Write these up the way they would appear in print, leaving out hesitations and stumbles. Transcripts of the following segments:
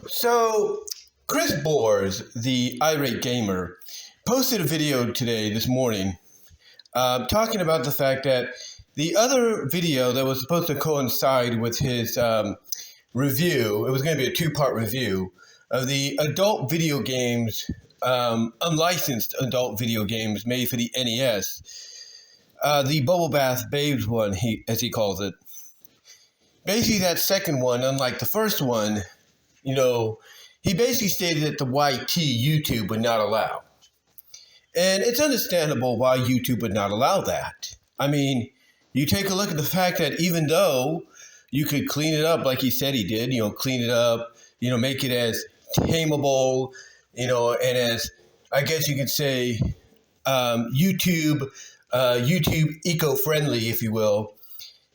So, Chris Bores, the Irate gamer, posted a video this morning, talking about the fact that the other video that was supposed to coincide with his review, it was going to be a two-part review of the adult video games, unlicensed adult video games made for the NES, the Bubble Bath Babes one, as he calls it. Basically, that second one, unlike the first one, he basically stated that the YT YouTube would not allow. And it's understandable why YouTube would not allow that. I mean, you take a look at the fact that even though you could clean it up like he said he did, clean it up, make it as tameable, and as, I guess you could say, YouTube eco-friendly, if you will,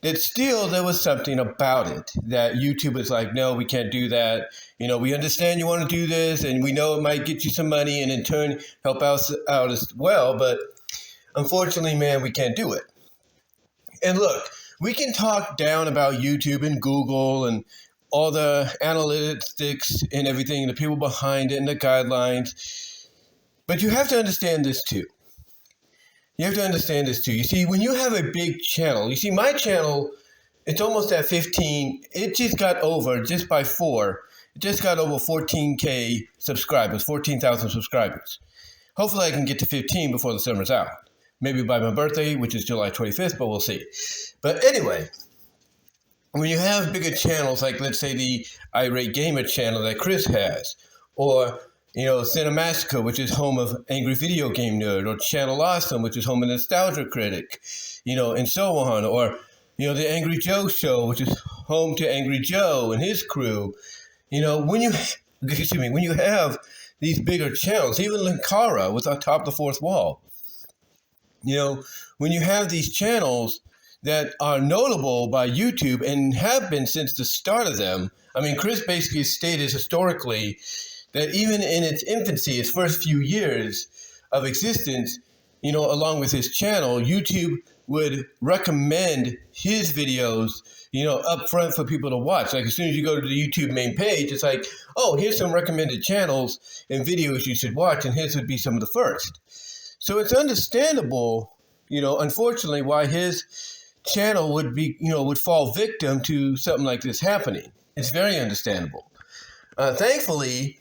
that still there was something about it that YouTube was like, no, we can't do that. We understand you want to do this, and we know it might get you some money and in turn help us out as well. But unfortunately, man, we can't do it. And look, we can talk down about YouTube and Google and all the analytics and everything, the people behind it and the guidelines. But you have to understand this too. You see, when you have a big channel, my channel, it's almost at 15. It just got over, just by 4. It just got over 14K subscribers, 14,000 subscribers. Hopefully I can get to 15 before the summer's out. Maybe by my birthday, which is July 25th, but we'll see. But anyway, when you have bigger channels, like let's say the Irate Gamer channel that Chris has, or Cinemassacre, which is home of Angry Video Game Nerd, or Channel Awesome, which is home of Nostalgia Critic, and so on, or, the Angry Joe Show, which is home to Angry Joe and his crew. When you have these bigger channels, even Linkara with on top of the fourth wall, when you have these channels that are notable by YouTube and have been since the start of them, I mean, Chris basically stated historically that even in its infancy, its first few years of existence, along with his channel, YouTube would recommend his videos, up front for people to watch. Like as soon as you go to the YouTube main page, it's like, oh, here's some recommended channels and videos you should watch, and his would be some of the first. So it's understandable, unfortunately, why his channel would fall victim to something like this happening. It's very understandable. Thankfully,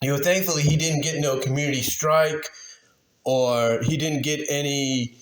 he didn't get no community strike, or he didn't get any,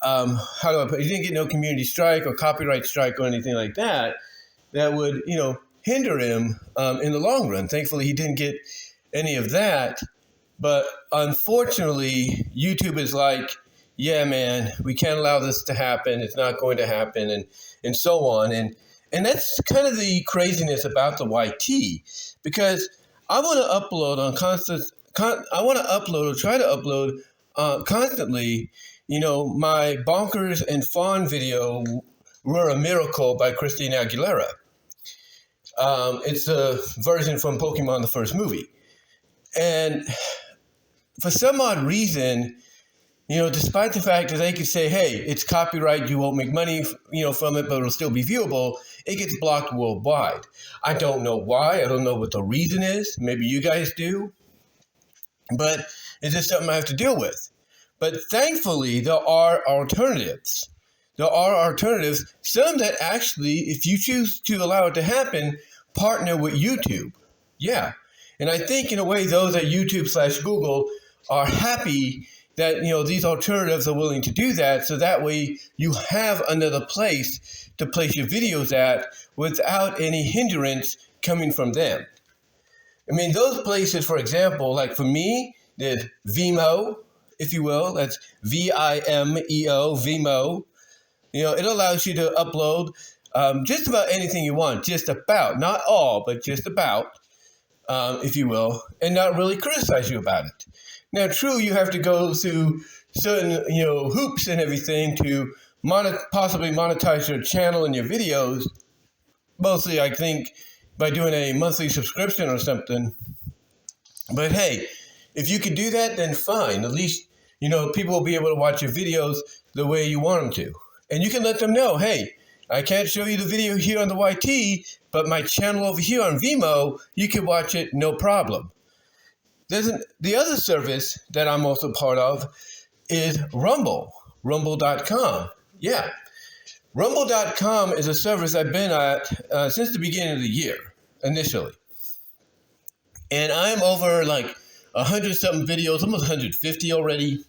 he didn't get no community strike or copyright strike or anything like that would, hinder him in the long run. Thankfully, he didn't get any of that. But unfortunately, YouTube is like, yeah, man, we can't allow this to happen. It's not going to happen, and so on. And that's kind of the craziness about the YT, because I want to upload constantly, my Bonkers and Fawn video, We're a Miracle by Christina Aguilera. It's a version from Pokemon, the first movie. And for some odd reason, despite the fact that they could say, hey, it's copyright, you won't make money, from it, but it'll still be viewable, it gets blocked worldwide. I don't know why. I don't know what the reason is. Maybe you guys do. But it's just something I have to deal with. But thankfully, there are alternatives. Some that actually, if you choose to allow it to happen, partner with YouTube. Yeah. And I think in a way, those at YouTube/Google are happy that, these alternatives are willing to do that. So that way you have another place to place your videos at without any hindrance coming from them. I mean, those places, for example, like for me, there's VENMO, if you will. That's VIMEO, VENMO. It allows you to upload just about anything you want, just about, not all, but just about, if you will, and not really criticize you about it. Now, true, you have to go through certain, hoops and everything to possibly monetize your channel and your videos. Mostly, I think, by doing a monthly subscription or something. But hey, if you could do that, then fine. At least, people will be able to watch your videos the way you want them to. And you can let them know, hey, I can't show you the video here on the YT, but my channel over here on VENMO, you can watch it no problem. The other service that I'm also part of is Rumble, rumble.com. Yeah, rumble.com is a service I've been at since the beginning of the year, initially. And I'm over like 100-something videos, almost 150 already.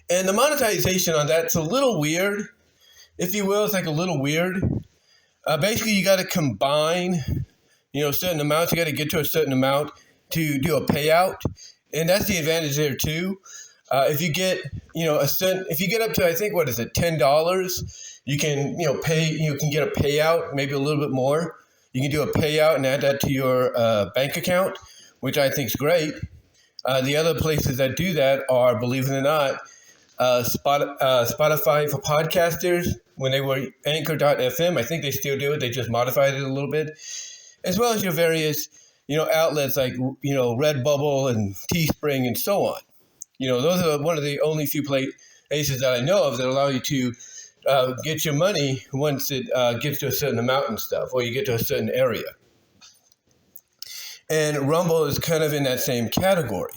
And the monetization on that's a little weird, if you will. It's like a little weird. Basically, you got to combine, certain amounts. You got to get to a certain amount to do a payout, and that's the advantage there too. If you get, if you get up to, I think, $10, you can, pay. You can get a payout, maybe a little bit more. You can do a payout and add that to your bank account, which I think is great. The other places that do that are, believe it or not, Spotify for podcasters. When they were Anchor.fm, I think they still do it. They just modified it a little bit, as well as your various, outlets like, Redbubble and Teespring and so on. Those are one of the only few places that I know of that allow you to get your money once it gets to a certain amount and stuff, or you get to a certain area. And Rumble is kind of in that same category.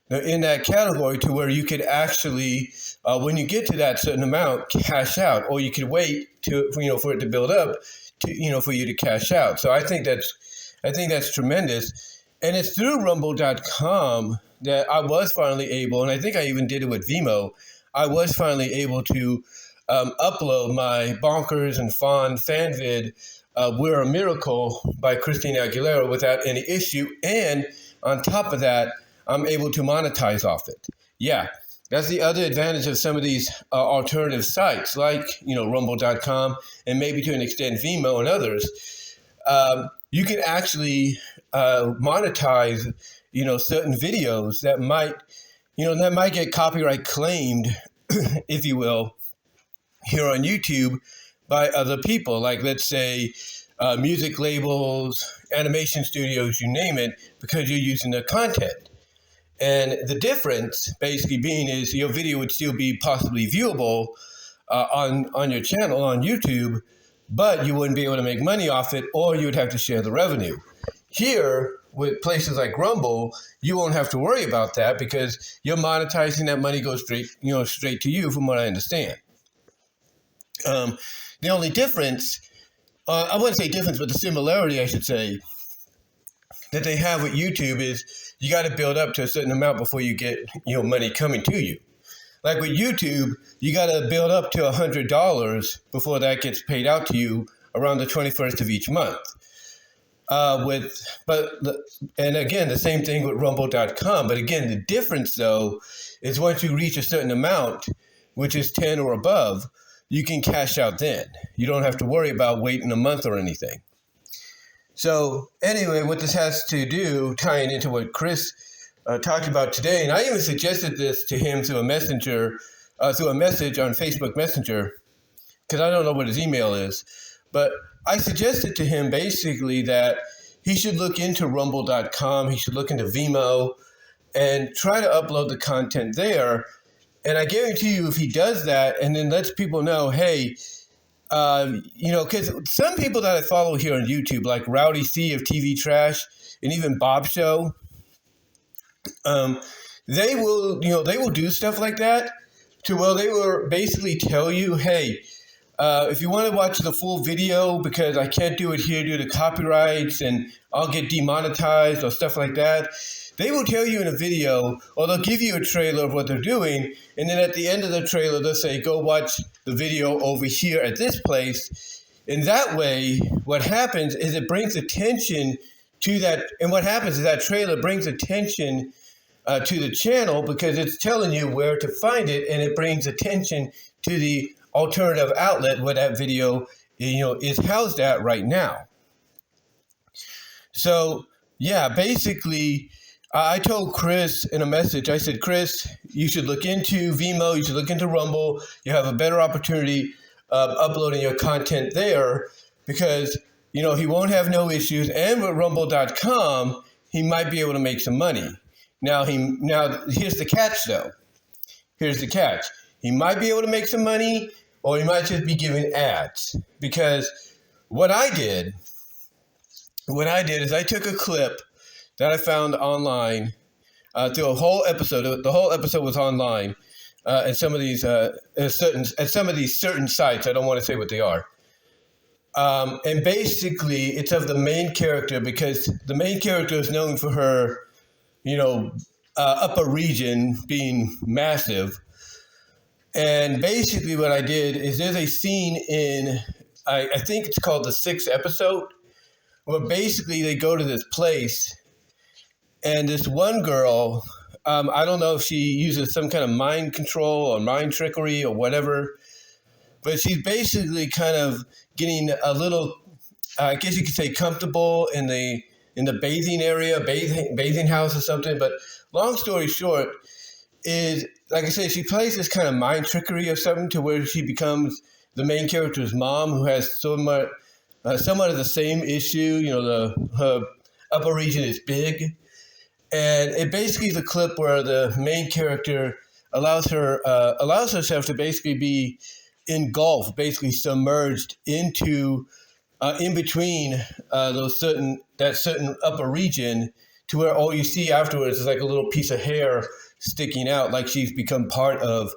Now, in that category to where you could actually, when you get to that certain amount, cash out, or you could wait for it to build up to, for you to cash out. So I think that's tremendous. And it's through rumble.com that I was finally able, and I think I even did it with VENMO, I was finally able to upload my Bonkers and Fawn fan vid, We're a Miracle by Christina Aguilera without any issue. And on top of that, I'm able to monetize off it. Yeah, that's the other advantage of some of these alternative sites like, rumble.com and maybe to an extent VENMO and others. You can actually monetize, certain videos that might get copyright claimed, if you will, here on YouTube by other people, like, let's say, music labels, animation studios, you name it, because you're using their content. And the difference basically being is your video would still be possibly viewable on your channel on YouTube, but you wouldn't be able to make money off it, or you would have to share the revenue. Here, with places like Rumble, you won't have to worry about that because you're monetizing. That money goes straight to you, from what I understand. The only difference, I wouldn't say difference, but the similarity, I should say, that they have with YouTube is you got to build up to a certain amount before you get money coming to you. Like with YouTube, you got to build up to $100 before that gets paid out to you around the 21st of each month. And again, the same thing with rumble.com. But again, the difference though is once you reach a certain amount, which is 10 or above, you can cash out then. You don't have to worry about waiting a month or anything. So anyway, what this has to do, tying into what Chris talked about today, and I even suggested this to him through a message on Facebook Messenger, because I don't know what his email is, but I suggested to him basically that he should look into rumble.com, he should look into VENMO, and try to upload the content there. And I guarantee you, if he does that and then lets people know, hey, because some people that I follow here on YouTube, like Rowdy C of TV Trash and even Bob Show, they will do stuff like that to where they will basically tell you, hey, if you want to watch the full video because I can't do it here due to copyrights and I'll get demonetized or stuff like that, they will tell you in a video, or they'll give you a trailer of what they're doing, and then at the end of the trailer, they'll say, go watch the video over here at this place. And that way, what happens is it brings attention to that, and what happens is that trailer brings attention to the channel because it's telling you where to find it, and it brings attention to the alternative outlet where that video is housed at right now. So, yeah, basically, I told Chris in a message, I said, Chris, you should look into VENMO, you should look into Rumble. You have a better opportunity of uploading your content there because, he won't have no issues. And with rumble.com, he might be able to make some money. Now, here's the catch, though. Here's the catch. He might be able to make some money, or you might just be given ads. Because what I did is I took a clip that I found online through a whole episode. The whole episode was online at some of these certain sites. I don't want to say what they are. And basically, it's of the main character, because the main character is known for her, upper region being massive. And basically, what I did is there's a scene in, I think it's called the 6th episode, where basically they go to this place, and this one girl, I don't know if she uses some kind of mind control or mind trickery or whatever, but she's basically kind of getting a little, I guess you could say, comfortable in the bathing area, bathing house or something. But long story short is, like I said, she plays this kind of mind trickery or something to where she becomes the main character's mom, who has somewhat of the same issue. Her upper region is big. And it basically is a clip where the main character allows herself to basically be engulfed, basically submerged into in between that certain upper region, to where all you see afterwards is like a little piece of hair sticking out, like she's become part of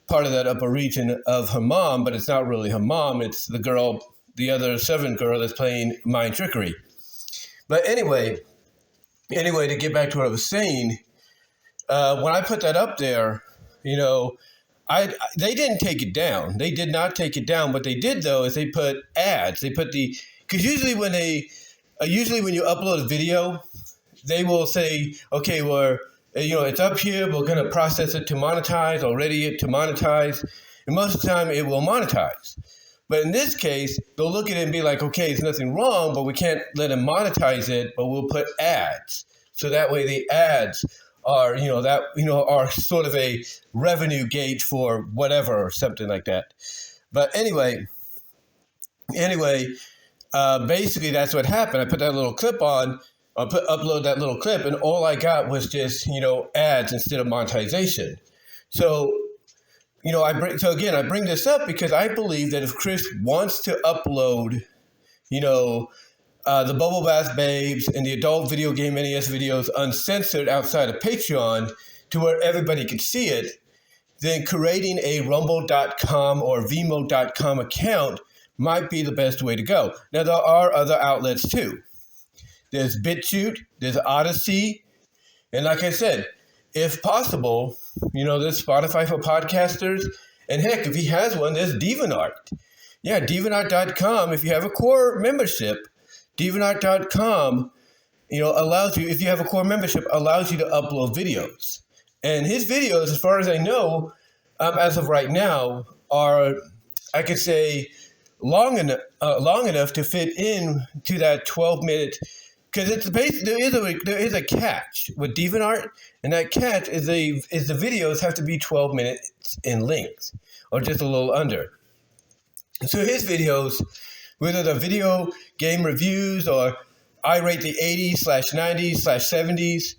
that upper region of her mom, but it's not really her mom. It's the other servant girl that's playing mind trickery. But anyway, to get back to what I was saying, when I put that up there, they didn't take it down. They did not take it down. What they did, though, is they put ads. Because usually when you upload a video, they will say, okay, it's up here. We're going to process it to monetize, or ready it to monetize. And most of the time it will monetize. But in this case, they'll look at it and be like, okay, there's nothing wrong, but we can't let them monetize it, but we'll put ads. So that way the ads are, are sort of a revenue gauge for whatever, or something like that. But anyway, basically that's what happened. I put that little clip on, upload that little clip, and all I got was just, ads instead of monetization. So, I bring this up because I believe that if Chris wants to upload, the Bubble Bath Babes and the adult video game NES videos uncensored outside of Patreon to where everybody could see it, then creating a rumble.com or VENMO.com account might be the best way to go. Now, there are other outlets too. There's BitChute, there's Odyssey, and like I said, if possible, there's Spotify for podcasters, and heck, if he has one, there's DeviantArt. Yeah, DeviantArt.com, if you have a core membership, DeviantArt.com, allows you, if you have a core membership, allows you to upload videos. And his videos, as far as I know, as of right now, are, I could say, long enough to fit in to that 12-minute. Because there is a catch with DeviantArt, and that catch is the videos have to be 12 minutes in length, or just a little under. So his videos, whether they're video game reviews or I rate the 80s/90s/70s,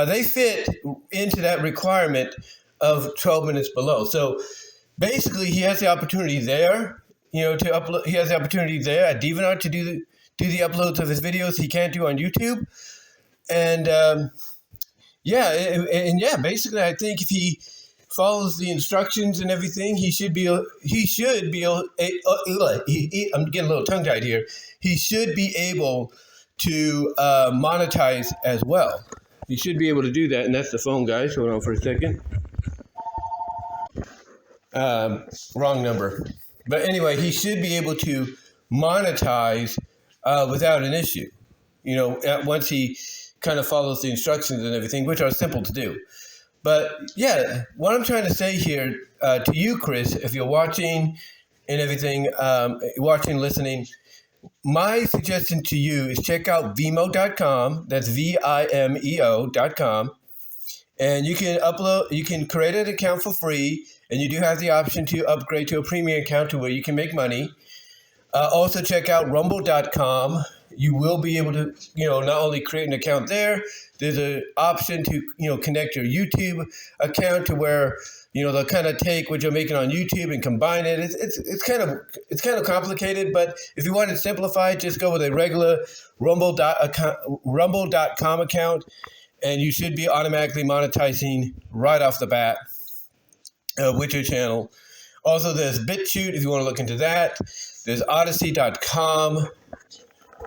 they fit into that requirement of 12 minutes below. So basically, he has the opportunity there, to upload. He has the opportunity there at DeviantArt to do the uploads of his videos he can't do on YouTube. And basically I think if he follows the instructions and everything, he should be I'm getting a little tongue tied here. He should be able to monetize as well. He should be able to do that. And that's the phone, guys. Hold on for a second. Wrong number. But anyway, he should be able to monetize without an issue, once he kind of follows the instructions and everything, which are simple to do. But yeah, what I'm trying to say here to you, Chris, if you're watching and everything, listening, my suggestion to you is check out VENMO.com. That's VIMEO.com. And you can create an account for free, and you do have the option to upgrade to a premium account to where you can make money. Also check out rumble.com. You will be able to, not only create an account there, there's an option to, connect your YouTube account to where they'll kind of take what you're making on YouTube and combine it. It's kind of complicated, but if you want to simplify it, just go with a regular rumble.com account, and you should be automatically monetizing right off the bat with your channel. Also, there's BitChute if you want to look into that. There's Odyssey.com.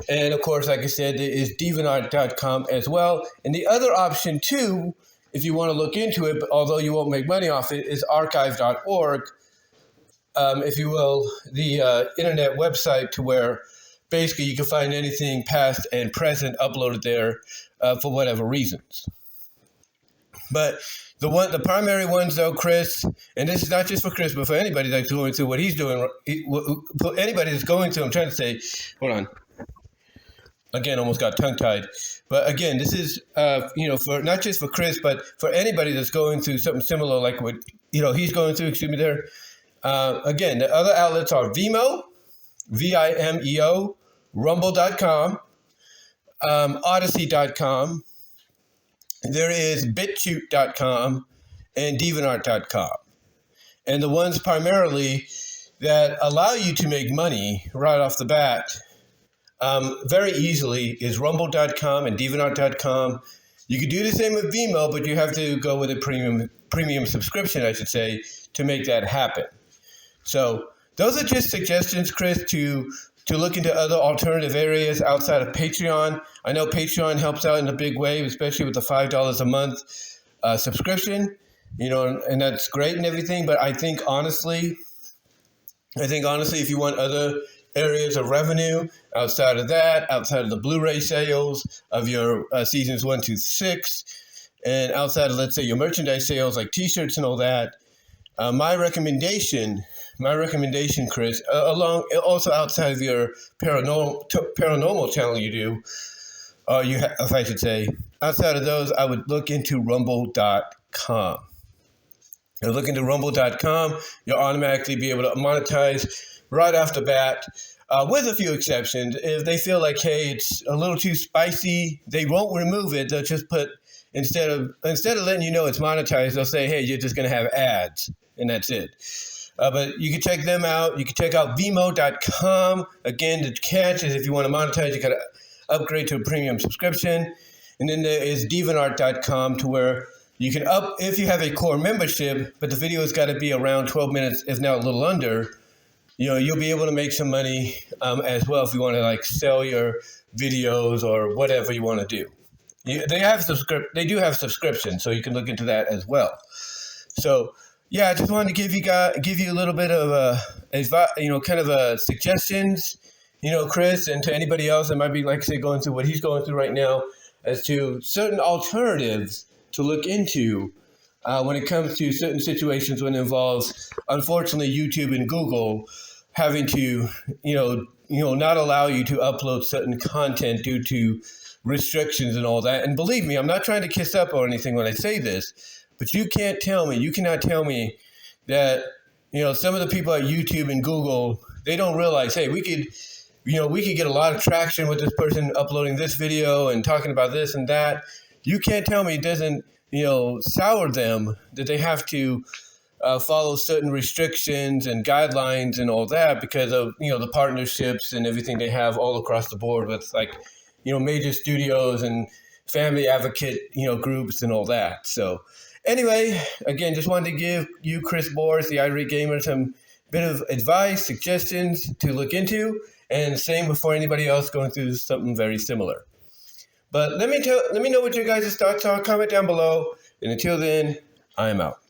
And of course, like I said, there is DeviantArt.com as well. And the other option too, if you want to look into it, although you won't make money off it, is archive.org, if you will, the internet website to where basically you can find anything past and present uploaded there for whatever reasons. But the primary ones, though, Chris, and this is not just for Chris, but for anybody that's going through what he's doing, for anybody that's going through, I'm trying to say, hold on. Again, almost got tongue-tied. But again, this is, for not just for Chris, but for anybody that's going through something similar like what, he's going through, excuse me there. Again, the other outlets are VENMO, VIMEO, Rumble.com, Odyssey.com. There is BitChute.com and DeviantArt.com. And the ones primarily that allow you to make money right off the bat very easily is Rumble.com and DeviantArt.com. You could do the same with VENMO, but you have to go with a premium subscription, I should say, to make that happen. So those are just suggestions, Chris, to look into other alternative areas outside of Patreon. I know Patreon helps out in a big way, especially with the $5 a month subscription, and that's great and everything. But I think honestly, if you want other areas of revenue outside of that, outside of the Blu-ray sales of your seasons 1 to 6, and outside of, let's say, your merchandise sales like T-shirts and all that, my recommendation, Chris, also outside of your paranormal channel if I should say, outside of those, I would look into Rumble.com. You look into Rumble.com, you'll automatically be able to monetize right off the bat, with a few exceptions. If they feel like, hey, it's a little too spicy, they won't remove it. They'll just put, instead of letting you know it's monetized, they'll say, hey, you're just going to have ads, and that's it. But you can check them out. You can check out VENMO.com. Again, the catch is if you want to monetize, you got to upgrade to a premium subscription. And then there is DeviantArt.com, to where you can if you have a core membership, but the video has got to be around 12 minutes, if not a little under. You'll be able to make some money as well if you want to sell your videos or whatever you want to do. They do have subscriptions, so you can look into that as well. So yeah, I just wanted to give you a little bit of suggestions, Chris, and to anybody else that might be, like I say, going through what he's going through right now, as to certain alternatives to look into when it comes to certain situations when it involves, unfortunately, YouTube and Google having to, not allow you to upload certain content due to restrictions and all that. And believe me, I'm not trying to kiss up or anything when I say this, but you cannot tell me that, some of the people at YouTube and Google, they don't realize, hey, we could get a lot of traction with this person uploading this video and talking about this and that. You can't tell me it doesn't, sour them that they have to follow certain restrictions and guidelines and all that because of, the partnerships and everything they have all across the board with major studios and family advocate, groups and all that. So anyway, again, just wanted to give you, Chris Boris, the Irate Gamer, some bit of advice, suggestions to look into, and same for anybody else going through something very similar. But let me know what your guys' thoughts are. Comment down below. And until then, I am out.